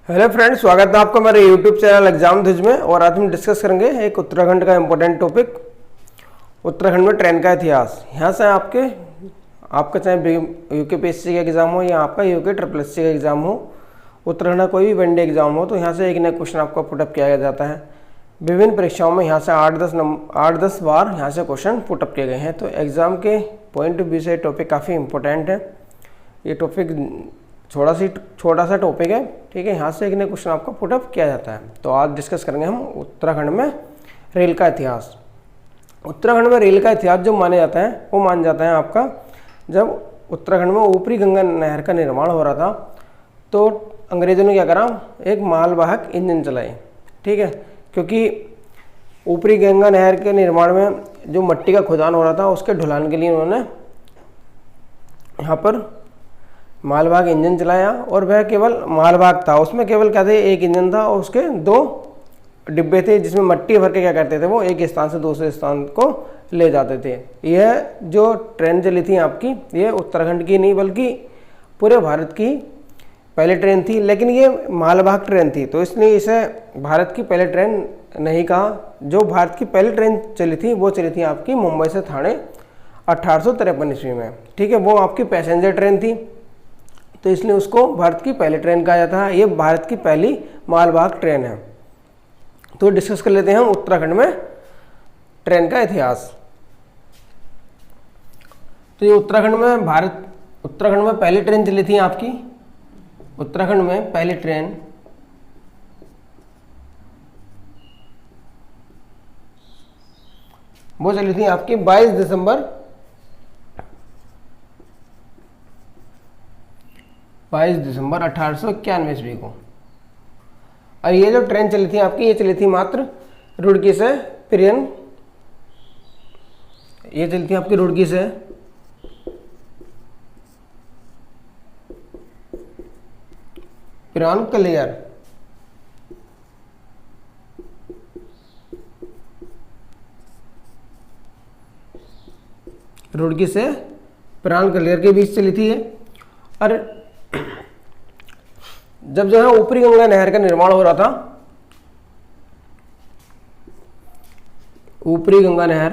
Hello friends, स्वागत है आपका मेरे यूट्यूब चैनल एग्जाम ध्वज में। और आज हम डिस्कस करेंगे एक उत्तराखंड का इम्पोर्टेंट टॉपिक, उत्तराखंड में ट्रेन का इतिहास। यहाँ से आपका चाहे यूकेपीएससी का एग्जाम हो या आपका यूके ट्रिपल एससी का एग्जाम हो, उत्तराखंड का कोई भी वनडे एग्जाम हो, तो यहाँ से एक नया क्वेश्चन आपका पुटअप किया जाता है। विभिन्न परीक्षाओं में यहाँ से 8-10 बार यहाँ से क्वेश्चन पुटअप किए गए हैं। तो एग्ज़ाम के पॉइंट ऑफ व्यू से टॉपिक काफ़ी इंपॉर्टेंट है। ये टॉपिक छोटा सा टॉपिक है, ठीक है। यहाँ से एक नया क्वेश्चन आपका पुटअप किया जाता है। तो आज डिस्कस करेंगे हम उत्तराखंड में रेल का इतिहास। उत्तराखंड में रेल का इतिहास जो माना जाता है वो माना जाता है आपका, जब उत्तराखंड में ऊपरी गंगा नहर का निर्माण हो रहा था तो अंग्रेजों ने क्या करा, एक मालवाहक इंजन चलाए, ठीक है। क्योंकि ऊपरी गंगा नहर के निर्माण में जो मिट्टी का खुदान हो रहा था उसके ढुलान के लिए उन्होंने यहाँ पर मालवाहक इंजन चलाया। और वह केवल मालवाहक था, उसमें केवल क्या थे, एक इंजन था और उसके 2 डिब्बे थे जिसमें मिट्टी भर के क्या करते थे, वो एक स्थान से दूसरे स्थान को ले जाते थे। यह जो ट्रेन चली थी आपकी, ये उत्तराखंड की नहीं बल्कि पूरे भारत की पहली ट्रेन थी, लेकिन ये मालवाहक ट्रेन थी तो इसलिए इसे भारत की पहली ट्रेन नहीं कहा। जो भारत की पहली ट्रेन चली थी वो चली थी आपकी मुंबई से ठाणे 1853 ईस्वी में, ठीक है। वो आपकी पैसेंजर ट्रेन थी तो इसलिए उसको भारत की पहली ट्रेन कहा जाता है। ये भारत की पहली मालवाहक ट्रेन है। तो डिस्कस कर लेते हैं हम उत्तराखंड में ट्रेन का इतिहास। तो ये उत्तराखंड में पहली ट्रेन चली थी आपकी, उत्तराखंड में पहली ट्रेन वो चली थी आपकी 22 दिसंबर 1891 ईस्वी को। और ये जो ट्रेन चली थी आपकी, ये चली थी मात्र रुड़की से पिरियन, ये चली थी आपकी रुड़की से पिरान कलियर, रुड़की से पिरान कलियर के बीच चली थी ये। और जब जो है ऊपरी गंगा नहर का निर्माण हो रहा था, ऊपरी गंगा नहर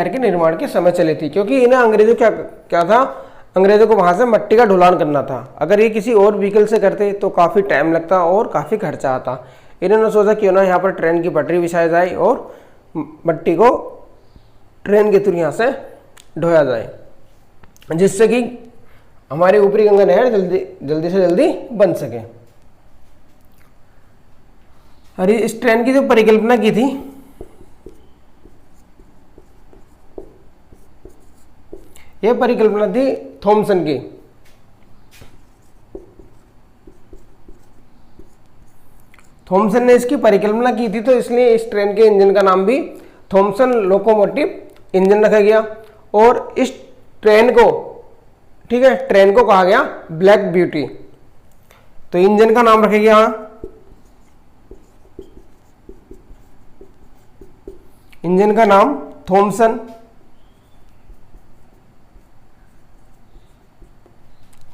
के निर्माण के समय चली थी। क्योंकि इन्हें अंग्रेजों क्या था, अंग्रेजों को वहां से मिट्टी का ढुलान करना था। अगर ये किसी और व्हीकल से करते तो काफ़ी टाइम लगता और काफ़ी खर्चा आता। इन्होंने सोचा क्यों ना यहाँ पर ट्रेन की पटरी बिछाई जाए और मिट्टी को ट्रेन के थ्रू यहाँ से ढोया जाए, जिससे कि हमारी ऊपरी गंगा नहर जल्दी से जल्दी बन सके। अरे इस ट्रेन की जो परिकल्पना की थी, यह परिकल्पना थी थॉमसन की। थॉमसन ने इसकी परिकल्पना की थी, तो इसलिए इस ट्रेन के इंजन का नाम भी थॉमसन लोकोमोटिव इंजन रखा गया। और इस ट्रेन को, ठीक है, ट्रेन को कहा गया ब्लैक ब्यूटी। तो इंजन का नाम रखा गया, इंजन का नाम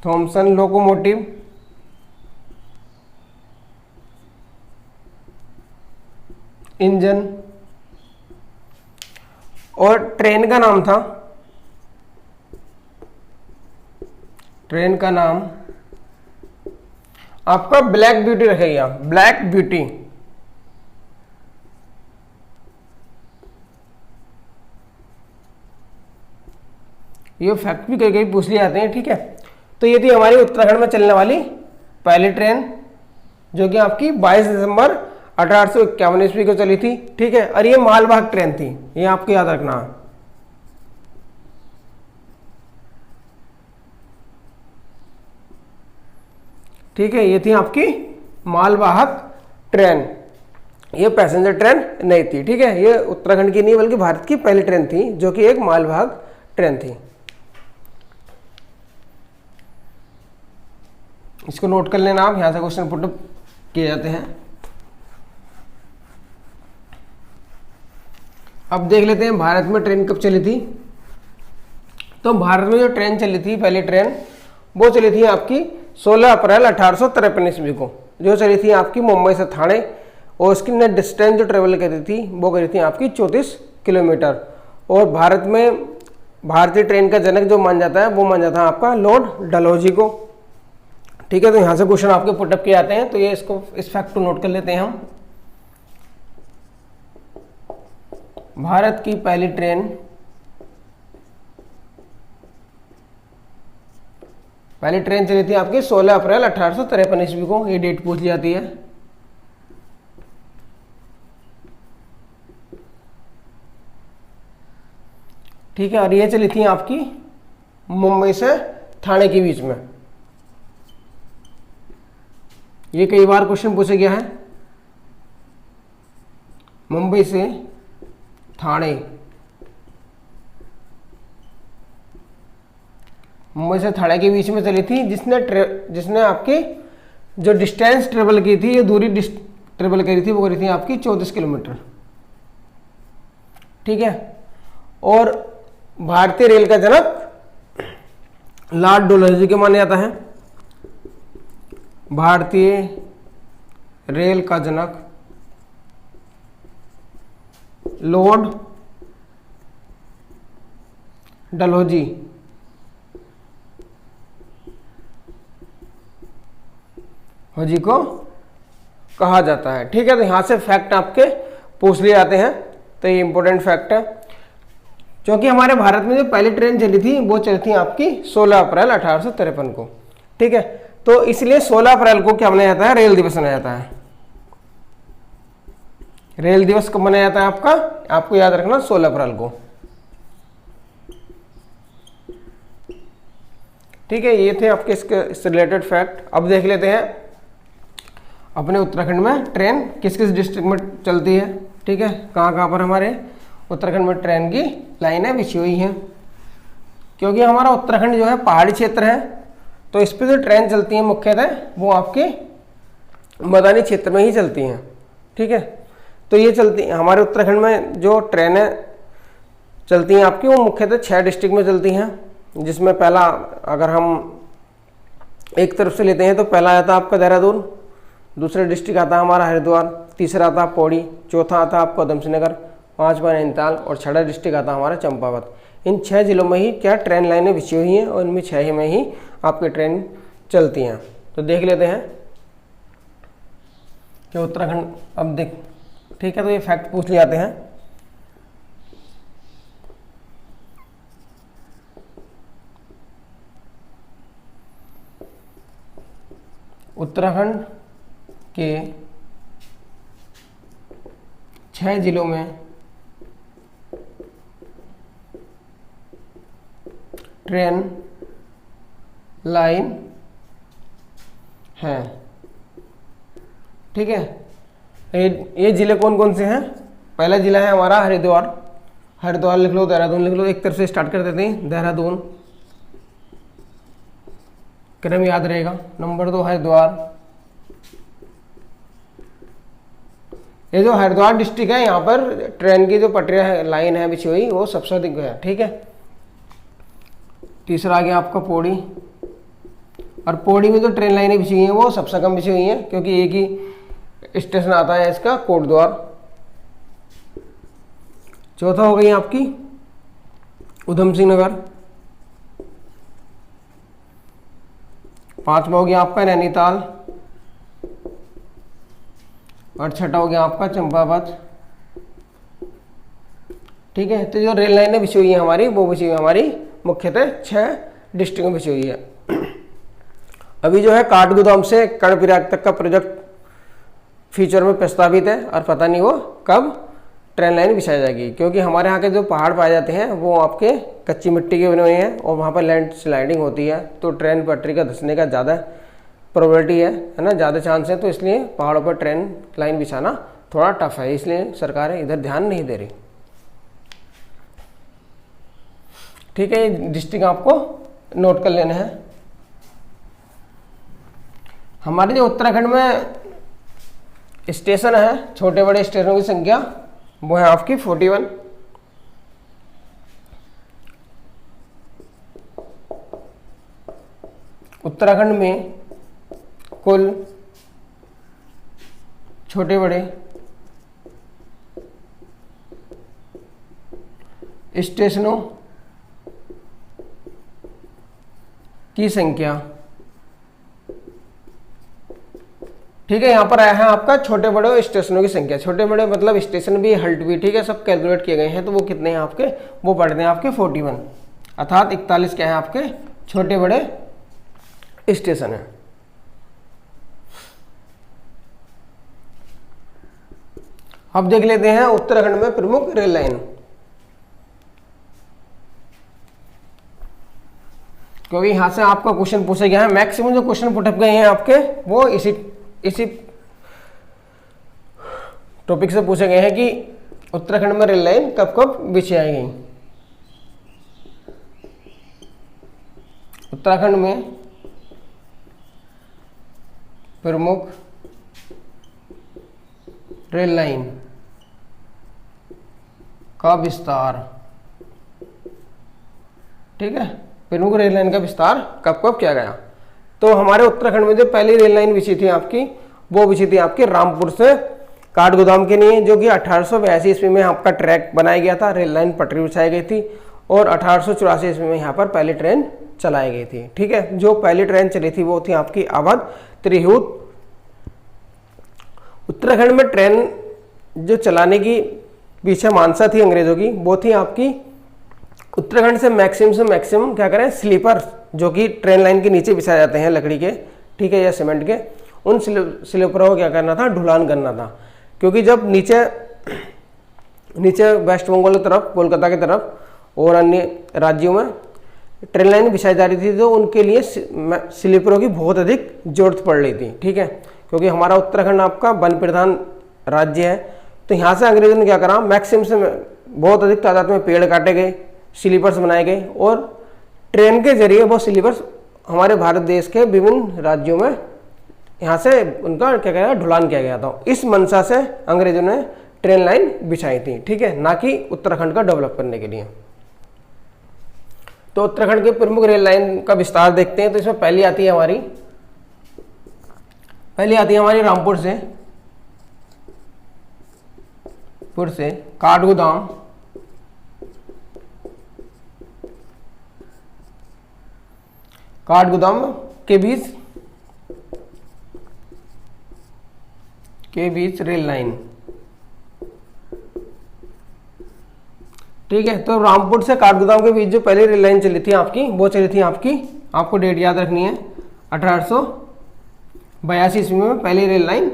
थॉमसन लोकोमोटिव इंजन। और ट्रेन का नाम आपका ब्लैक ब्यूटी रखा गया, ब्लैक ब्यूटी। ये फैक्ट भी कई कई पूछ लिए जाते हैं, ठीक है। तो ये थी हमारी उत्तराखंड में चलने वाली पहली ट्रेन, जो कि आपकी 22 दिसंबर 1851 ईस्वी को चली थी, ठीक है। और ये मालवाहक ट्रेन थी, ये आपको याद रखना है। ठीक है, ये थी आपकी मालवाहक ट्रेन, ये पैसेंजर ट्रेन नहीं थी, ठीक है। ये उत्तराखंड की नहीं बल्कि भारत की पहली ट्रेन थी जो कि एक मालवाहक ट्रेन थी। इसको नोट कर लेना आप, यहाँ से क्वेश्चन पुट किए जाते हैं। अब देख लेते हैं भारत में ट्रेन कब चली थी। तो भारत में जो ट्रेन चली थी, पहली ट्रेन, वो चली थी आपकी 16 अप्रैल 1853 ईस्वी को, जो चली थी आपकी मुंबई से ठाणे, और उसकी ने डिस्टेंस जो ट्रेवल करी थी वो करी थी आपकी 34 किलोमीटर। और भारत में भारतीय ट्रेन का जनक जो मान जाता है वो मान जाता है आपका लॉर्ड डलहौजी को। ठीक है, तो यहाँ से क्वेश्चन आपके पुटअप किए आते हैं, तो ये इसको इस फैक्ट को नोट कर लेते हैं हम। भारत की पहली ट्रेन चली थी आपकी 16 अप्रैल 1853 ईस्वी को, ये डेट पूछ ली जाती है। ठीक है, और ये चली थी आपकी मुंबई से ठाणे के बीच में। ये कई बार क्वेश्चन पूछा गया है, मुंबई से ठाणे, मुंबई से ठाणे के बीच में चली थी, जिसने आपकी जो डिस्टेंस ट्रेवल की थी, ये दूरी ट्रेवल करी थी, वो करी थी आपकी 34 किलोमीटर। ठीक है, और भारतीय रेल का जनक लॉर्ड डलहौजी के माना जाता है। भारतीय रेल का जनक लॉर्ड डलहौजी को कहा जाता है। ठीक है, तो यहां से फैक्ट आपके पूछ लिए जाते हैं, तो ये इंपॉर्टेंट फैक्ट है, क्योंकि हमारे भारत में जो पहली ट्रेन चली थी वो चली थी आपकी 16 अप्रैल 1853 को। ठीक है, तो इसलिए 16 अप्रैल को क्या मनाया जाता है, रेल दिवस मनाया जाता है। रेल दिवस कब मनाया जाता है आपका, आपको याद रखना 16 अप्रैल को। ठीक है, ये थे आपके इससे रिलेटेड फैक्ट। अब देख लेते हैं अपने उत्तराखंड में ट्रेन किस किस डिस्ट्रिक्ट में चलती है। ठीक है, कहाँ कहाँ पर हमारे उत्तराखंड में ट्रेन की लाइनें बिछी हुई हैं, क्योंकि हमारा उत्तराखंड जो है पहाड़ी क्षेत्र है, तो इस पर जो ट्रेन चलती हैं मुख्यतः वो आपके मैदानी क्षेत्र में ही चलती हैं। ठीक है, तो ये चलती हमारे उत्तराखंड में जो ट्रेनें चलती हैं आपकी, वो मुख्यतः 6 डिस्ट्रिक्ट में चलती हैं, जिसमें पहला अगर हम एक तरफ से लेते हैं तो पहला आता है आपका देहरादून, दूसरा डिस्ट्रिक्ट आता है हमारा हरिद्वार, तीसरा आता है पौड़ी, चौथा आता है आपका उधम सिंह नगर, पांचवा नैनीताल, और छठा डिस्ट्रिक्ट आता है हमारा चंपावत। इन 6 जिलों में ही क्या ट्रेन लाइनें बिछी हुई हैं, और इनमें 6 में ही आपकी ट्रेन चलती हैं। तो देख लेते हैं कि उत्तराखंड, अब देख, ठीक है, तो ये फैक्ट पूछ लिए जाते हैं। उत्तराखंड के 6 जिलों में ट्रेन लाइन है। ठीक है, ये जिले कौन कौन से हैं। पहला जिला है हमारा हरिद्वार, हरिद्वार लिख लो, देहरादून लिख लो, एक तरफ से स्टार्ट कर देते हैं। देहरादून क्रम याद रहेगा। नंबर 2 हरिद्वार। ये जो हरिद्वार डिस्ट्रिक्ट है, यहाँ पर ट्रेन की जो पटरियां है, लाइन है बिछी हुई, वो सबसे अधिक है। ठीक है, तीसरा आ गया आपका पौड़ी, और पौड़ी में जो ट्रेन लाइनें बिछी हुई हैं वो सबसे कम बिछी हुई हैं, क्योंकि एक ही स्टेशन आता है इसका, कोटद्वार। चौथा हो गई आपकी उधम सिंह नगर, पांचवा हो गया आपका नैनीताल, और छठा हो गया आपका चंपावत। ठीक है, तो जो रेल लाइनें बिछी हुई है हमारी, वो बिछी हुई है हमारी मुख्यतः 6 डिस्ट्रिक्ट में बिछी हुई है। अभी जो है काठगोदाम से कर्णप्रयाग तक का प्रोजेक्ट फ्यूचर में प्रस्तावित है, और पता नहीं वो कब ट्रेन लाइन बिछाई जाएगी, क्योंकि हमारे यहाँ के जो पहाड़ पाए जाते हैं वो आपके कच्ची मिट्टी के बने हुए हैं, और वहाँ पर लैंड स्लाइडिंग होती है, तो ट्रेन पटरी का धंसने का ज़्यादा प्रोबेबिलिटी है ना, ज़्यादा चांस है। तो इसलिए पहाड़ों पर ट्रेन लाइन बिछाना थोड़ा टफ है, इसलिए सरकार इधर ध्यान नहीं दे रही। ठीक है, ये डिस्ट्रिक्ट आपको नोट कर लेना है। हमारे जो उत्तराखंड में स्टेशन है, छोटे बड़े स्टेशनों की संख्या वो है आपकी 41। उत्तराखंड में कुल छोटे बड़े स्टेशनों की संख्या, ठीक है। यहां पर आया है आपका छोटे बड़े स्टेशनों की संख्या, छोटे बड़े मतलब स्टेशन भी हल्ट भी, ठीक है, सब कैलकुलेट किए गए हैं। तो वो कितने हैं आपके, वो पढ़ते हैं आपके 41, अर्थात 41 क्या है आपके छोटे बड़े स्टेशन है। अब देख लेते हैं उत्तराखंड में प्रमुख रेल लाइन, क्योंकि यहां से आपका क्वेश्चन पूछा गया है। मैक्सिमम जो क्वेश्चन पुटअप गए हैं आपके वो इसी टॉपिक से पूछे गए हैं कि उत्तराखंड में रेल लाइन कब कब बिछाई गई। उत्तराखंड में प्रमुख रेल लाइन का विस्तार, ठीक है, प्रमुख रेल लाइन का विस्तार कब कब किया गया। तो हमारे उत्तराखंड में जो पहली रेल लाइन बिछी थी आपकी, वो बिछी थी आपकी रामपुर से काठगोदाम के लिए, जो कि 1882 ईस्वी में आपका ट्रैक बनाया गया था, रेल लाइन पटरी बिछाई गई थी, और 1884 ईस्वी में यहाँ पर पहली ट्रेन चलाई गई थी, ठीक है। जो पहली ट्रेन चली थी वो थी आपकी अवध त्रिहुत। उत्तराखंड में ट्रेन जो चलाने की पीछे मानसा थी अंग्रेजों की, वो थी आपकी उत्तराखंड से मैक्सिमम क्या करें, स्लीपर जो कि ट्रेन लाइन के नीचे बिछाए जाते हैं लकड़ी के, ठीक है, या सीमेंट के, उन स्लीपरों को क्या करना था, ढुलान करना था। क्योंकि जब नीचे वेस्ट बंगाल की तरफ, कोलकाता की तरफ और अन्य राज्यों में ट्रेन लाइन बिछाई जा रही थी, तो उनके लिए स्लीपरों की बहुत अधिक जरूरत पड़ रही थी, ठीक है। क्योंकि हमारा उत्तराखंड आपका वन प्रधान राज्य है, तो यहाँ से अंग्रेजों ने क्या करा, मैक्सिमम से बहुत अधिक तादाद में पेड़ काटे गए, स्लीपर्स बनाए गए, और ट्रेन के जरिए वो स्लीपर्स हमारे भारत देश के विभिन्न राज्यों में यहाँ से उनका क्या कहना ढुलान किया गया था। इस मंशा से अंग्रेजों ने ट्रेन लाइन बिछाई थी, ठीक है, ना कि उत्तराखंड का डेवलप करने के लिए। तो उत्तराखंड के प्रमुख रेल लाइन का विस्तार देखते हैं। तो इसमें पहली आती है हमारी रामपुर से काठगोदाम के बीच रेल लाइन, ठीक है। तो रामपुर से काठगोदाम के बीच जो पहली रेल लाइन चली थी आपकी, वो चली थी आपको डेट याद रखनी है, 1882 ईस्वी में पहली रेल लाइन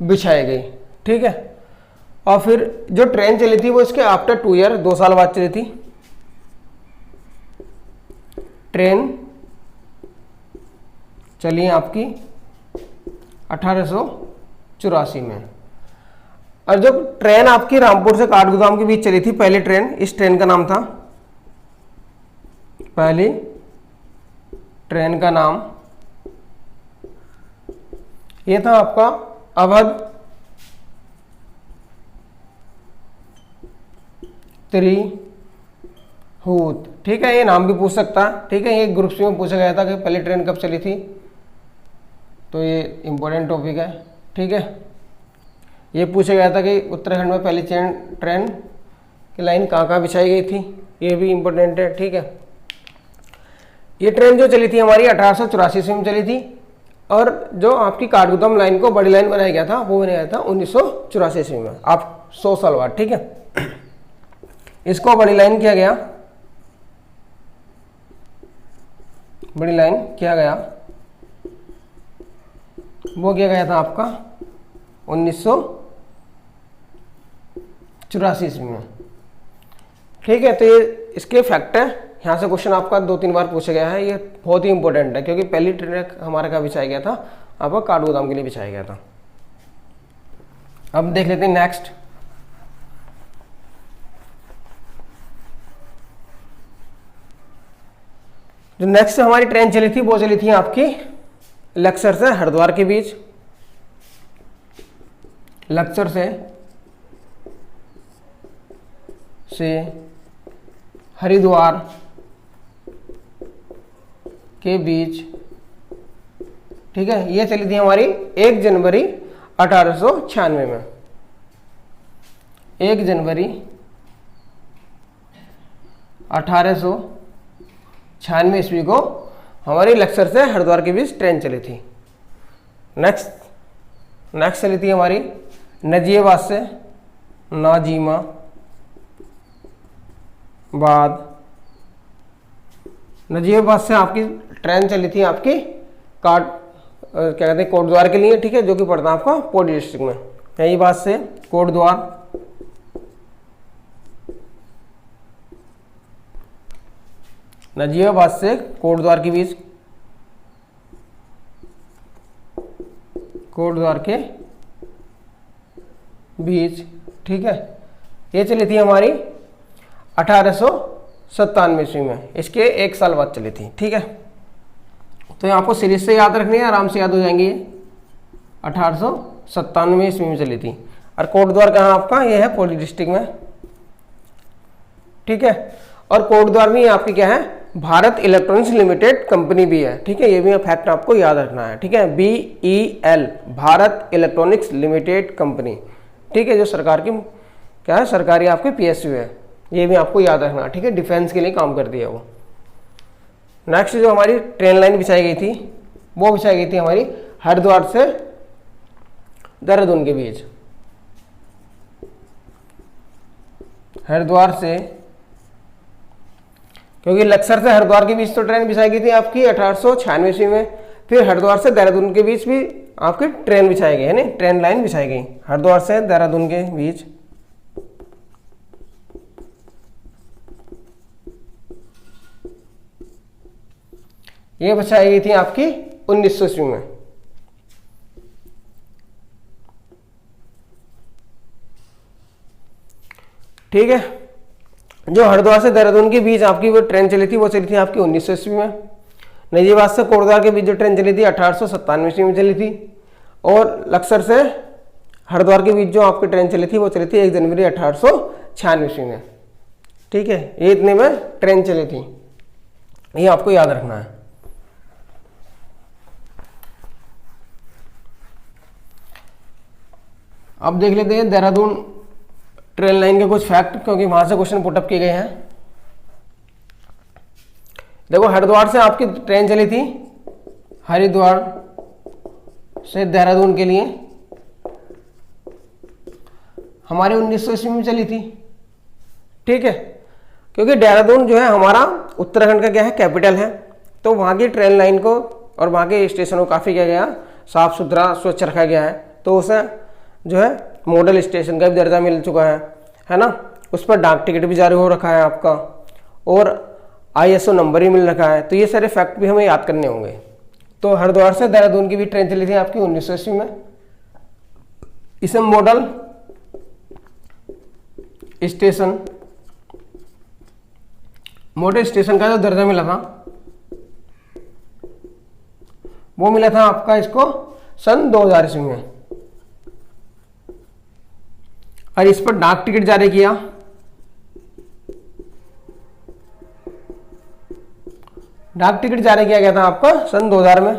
बिछाई गई, ठीक है। और फिर जो ट्रेन चली थी वो इसके आफ्टर 2 ईयर, 2 साल बाद चली थी। ट्रेन चली आपकी 1884 में। और जो ट्रेन आपकी रामपुर से काठगोदाम के बीच चली थी पहली ट्रेन, इस ट्रेन का नाम था, पहली ट्रेन का नाम ये था आपका अवध त्रिहुत, ठीक है। ये नाम भी पूछ सकता, ठीक है, ये ग्रुप सी में पूछा गया था कि पहली ट्रेन कब चली थी, तो ये इंपॉर्टेंट टॉपिक है, ठीक है। ये पूछा गया था कि उत्तराखंड में पहली ट्रेन की लाइन कहाँ बिछाई गई थी, ये भी इंपॉर्टेंट है, ठीक है। ये ट्रेन जो चली थी हमारी 1884 ईस्वी में चली थी, और जो आपकी काठगोदाम लाइन को बड़ी लाइन बनाया गया था वो बनाया था 1984 ईस्वी में, आप 100 साल बाद, ठीक है। इसको बड़ी लाइन किया गया, वो किया गया था आपका 1984 ईस्वी में, ठीक है। तो ये इसके फैक्ट है, यहाँ से क्वेश्चन आपका 2-3 बार पूछा गया है, ये बहुत ही इंपॉर्टेंट है, क्योंकि पहली ट्रेन हमारे कहाँ बिछाया गया था, आपका काठगोदाम के लिए बिछाया गया था। अब देख लेते हैं नेक्स्ट। जो नेक्स्ट हमारी ट्रेन चली थी वो चली थी आपकी लक्सर से हरिद्वार के बीच, लक्सर से हरिद्वार के बीच ठीक है, ये चली थी हमारी 1 जनवरी 1896 में। 1 जनवरी 1896 ईस्वी को हमारी लक्सर से हरिद्वार के बीच ट्रेन चली थी। नेक्स्ट चली थी हमारी नजीबाबाद से नजीबाबाद से आपकी ट्रेन चली थी आपकी क्या कहते हैं कोटद्वार के लिए, ठीक है, जो कि पड़ता है आपका पौड़ी डिस्ट्रिक्ट में। नजीबाबाद से कोटद्वार, नजीबाबाद से कोटद्वार के बीच, ठीक है, ये चली थी हमारी 1897 ईस्वी में। इसके 1 साल बाद चली थी, ठीक है। तो ये आपको सीरीज से याद रखनी है, आराम से याद हो जाएंगी। 1897 ईस्वी में चली थी। और कोटद्वार कहाँ आपका, ये है पौड़ी डिस्ट्रिक्ट में, ठीक है। और कोटद्वार में आपकी क्या है, भारत इलेक्ट्रॉनिक्स लिमिटेड कंपनी भी है, ठीक है। ये भी फैक्ट आपको याद रखना है, ठीक है। BEL Bharat electronics limited company, ठीक है, जो सरकार की क्या है, सरकारी आपके PSU है। ये भी आपको याद रखना है, ठीक है, डिफेंस के लिए काम करती है वो। नेक्स्ट जो हमारी ट्रेन लाइन बिछाई गई थी, वो बिछाई गई थी हमारी हरिद्वार से देहरादून के बीच। हरिद्वार से, क्योंकि लक्सर से हरिद्वार के बीच तो ट्रेन बिछाई गई थी आपकी 1896 ईस्वी में। फिर हरिद्वार से देहरादून के बीच भी आपकी ट्रेन बिछाई गई है ना, ट्रेन लाइन बिछाई गई हरिद्वार से देहरादून के बीच। ये बिछाई गई थी आपकी 1900 ईस्वी में। ठीक है, जो हरिद्वार से देहरादून के बीच आपकी वो ट्रेन चली थी, वो चली थी आपकी 1900 ईस्वी में। नजीबाबाद से कोटद्वार के बीच जो ट्रेन चली थी 1897 ईस्वी में चली थी। और लक्सर से हरिद्वार के बीच जो आपकी ट्रेन चली थी, वो चली थी 1 जनवरी 1896 ईस्वी में। ठीक है, ये इतने में ट्रेन चली थी, ये आपको याद रखना है। अब देख लेते हैं देहरादून ट्रेन लाइन के कुछ फैक्ट, क्योंकि वहां से क्वेश्चन पुटअप किए गए हैं। देखो, हरिद्वार से आपकी ट्रेन चली थी हरिद्वार से देहरादून के लिए, हमारे 1900 ईस्वी में चली थी। ठीक है, क्योंकि देहरादून जो है हमारा उत्तराखंड का क्या है, कैपिटल है, तो वहां की ट्रेन लाइन को और वहां के स्टेशन को काफी किया गया, साफ सुथरा स्वच्छ रखा गया है। तो उसे जो है मॉडल स्टेशन का भी दर्जा मिल चुका है ना। उस पर डाक टिकट भी जारी हो रखा है आपका, और ISO नंबर ही मिल रखा है। तो ये सारे फैक्ट भी हमें याद करने होंगे। तो हरिद्वार से देहरादून की भी ट्रेन चली थी आपकी 1900 ईस्वी में। इसे मॉडल स्टेशन का जो दर्जा मिला था, वो मिला था आपका इसको सन 2000 ईस्वी में। और इस पर डाक टिकट जारी किया। डाक टिकट जारी किया गया था आपका सन 2000 में,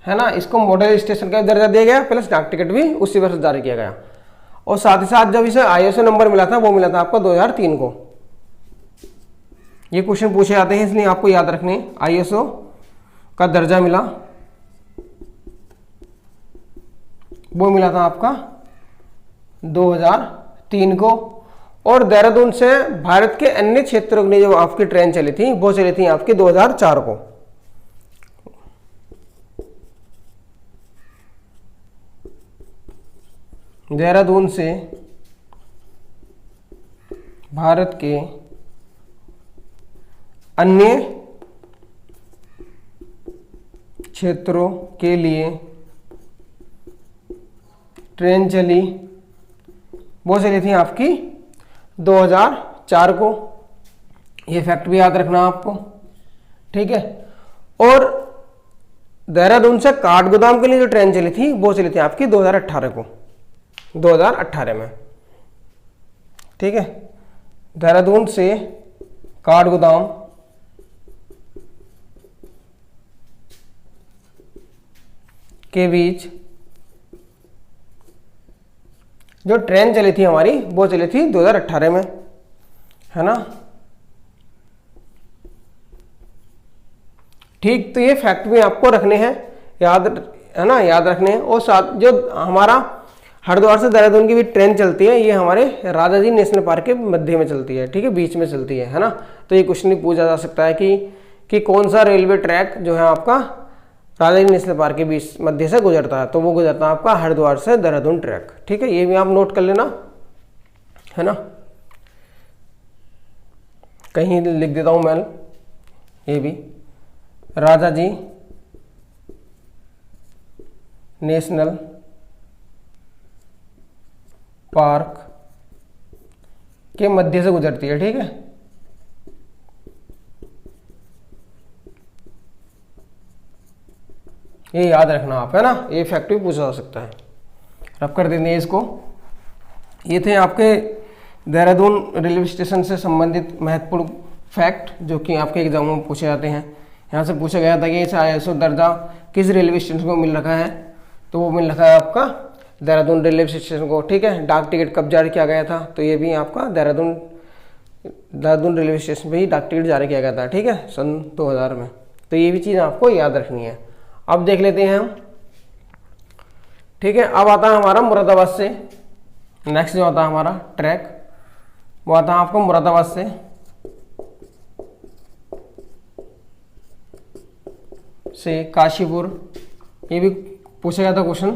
है ना। इसको मॉडल स्टेशन का दर्जा दिया गया, प्लस डाक टिकट भी उसी वर्ष जारी किया गया। और साथ ही साथ जब इसे ISO नंबर मिला था, वो मिला था आपको 2003 को। ये क्वेश्चन पूछे जाते हैं, इसलिए आपको याद रखने, ISO का दर्जा मिला, वो मिला था आपका 2003 को। और देहरादून से भारत के अन्य क्षेत्रों में जो आपकी ट्रेन चली थी, वो चली थी आपकी 2004 को। देहरादून से भारत के अन्य क्षेत्रों के लिए ट्रेन चली, वो चली थी आपकी 2004 को। ये फैक्ट भी याद रखना आपको। ठीक है, और देहरादून से काठगोदाम के लिए जो ट्रेन चली थी, वो चली थी आपकी 2018 को, 2018 में। ठीक है, देहरादून से काठगोदाम के बीच जो ट्रेन चली थी हमारी वो चली थी 2018 में, है ना। ठीक, तो ये फैक्ट भी आपको रखने हैं, याद है ना, याद रखने हैं। और साथ जो हमारा हरिद्वार से देहरादून की भी ट्रेन चलती है, ये हमारे राजा जी नेशनल पार्क के मध्य में चलती है, ठीक है, बीच में चलती है ना। तो ये क्वेश्चन भी पूछा जा सकता है कि कौन सा रेलवे ट्रैक जो है आपका राजा जी नेशनल पार्क के बीच मध्य से गुजरता है, तो वो गुजरता है आपका हरिद्वार से देहरादून ट्रैक, ठीक है। ये भी आप नोट कर लेना, है ना, कहीं लिख देता हूं मैं ये भी, राजा जी नेशनल पार्क के मध्य से गुजरती है, ठीक है। ये याद रखना आप, है ना, ये फैक्ट भी पूछा जा सकता है। अब कर देते हैं इसको। ये थे आपके देहरादून रेलवे स्टेशन से संबंधित महत्वपूर्ण फैक्ट जो कि आपके एग्जामों में पूछे जाते हैं। यहाँ से पूछा गया था कि इस ISO दर्जा किस रेलवे स्टेशन को मिल रखा है, तो वो मिल रखा है आपका देहरादून रेलवे स्टेशन को, ठीक है। डाक टिकट कब जारी किया गया था, तो ये भी आपका देहरादून रेलवे स्टेशन पे ही डाक टिकट जारी किया गया था, ठीक है, सन 2000 में। तो ये भी चीज़ आपको याद रखनी है। अब देख लेते हैं हम, ठीक है। अब आता है हमारा मुरादाबाद से, नेक्स्ट जो आता है हमारा ट्रैक वो आता है आपको मुरादाबाद से काशीपुर। ये भी पूछा गया था क्वेश्चन,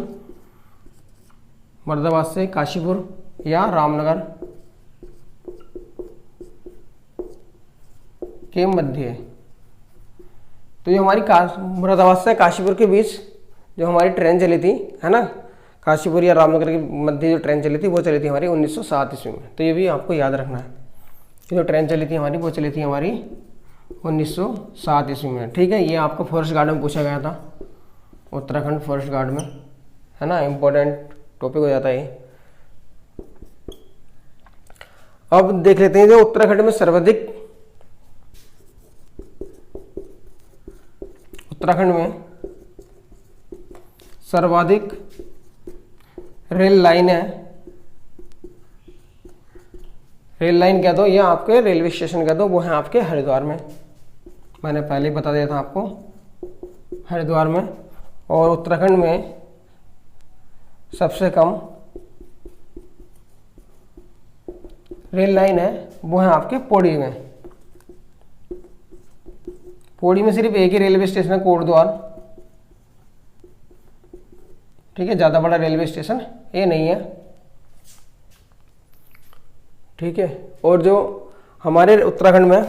मुरादाबाद से काशीपुर या रामनगर के मध्य। तो ये हमारी मुरादाबाद से काशीपुर के बीच जो हमारी ट्रेन चली थी, है ना, काशीपुर या रामनगर के मध्य जो ट्रेन चली थी वो चली थी हमारी 1907 ईस्वी में। तो ये भी आपको याद रखना है कि जो ट्रेन चली थी हमारी वो चली थी हमारी 1907 ईस्वी में, ठीक है। ये आपको फॉरेस्ट गार्ड में पूछा गया था, उत्तराखंड फॉरेस्ट गार्ड में, है ना, इंपॉर्टेंट टॉपिक हो जाता है ये। अब देख लेते हैं जो उत्तराखंड में सर्वाधिक रेल लाइन है। रेल लाइन कह दो या आपके रेलवे स्टेशन कह दो, वो है आपके हरिद्वार में। मैंने पहले ही बता दिया था आपको, हरिद्वार में। और उत्तराखंड में सबसे कम रेल लाइन है वो है आपके पौड़ी में। पौड़ी में सिर्फ एक ही रेलवे स्टेशन है, कोटद्वार, ठीक है, ज्यादा बड़ा रेलवे स्टेशन ये नहीं है, ठीक है। और जो हमारे उत्तराखंड में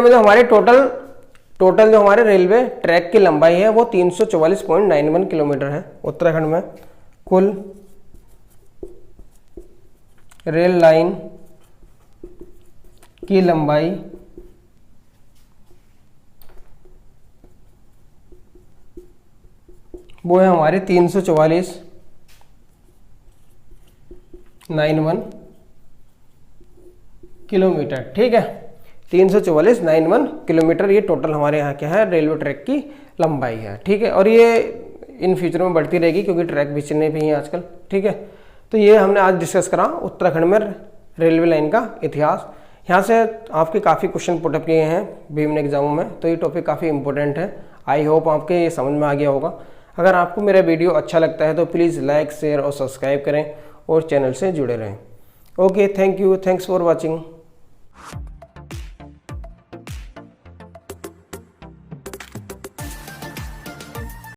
जो हमारे टोटल जो हमारे रेलवे ट्रैक की लंबाई है वो 344.91 किलोमीटर है। उत्तराखंड में कुल रेल लाइन की लंबाई वो है हमारे 344.91 किलोमीटर, ठीक है। 344.91 किलोमीटर ये टोटल हमारे यहाँ क्या है, रेलवे ट्रैक की लंबाई है, ठीक है। और ये इन फ्यूचर में बढ़ती रहेगी क्योंकि ट्रैक भी चलने भी हैं आजकल, ठीक है। तो ये हमने आज डिस्कस करा उत्तराखंड में रेलवे लाइन का इतिहास। यहाँ से आपके काफ़ी क्वेश्चन पुटअप किए हैं भीमन एग्जामों में, तो ये टॉपिक काफ़ी इंपॉर्टेंट है। आई होप आपके ये समझ में आ गया होगा। अगर आपको मेरा वीडियो अच्छा लगता है तो प्लीज़ लाइक, शेयर और सब्सक्राइब करें और चैनल से जुड़े रहें। Okay, thank you, thanks for watching.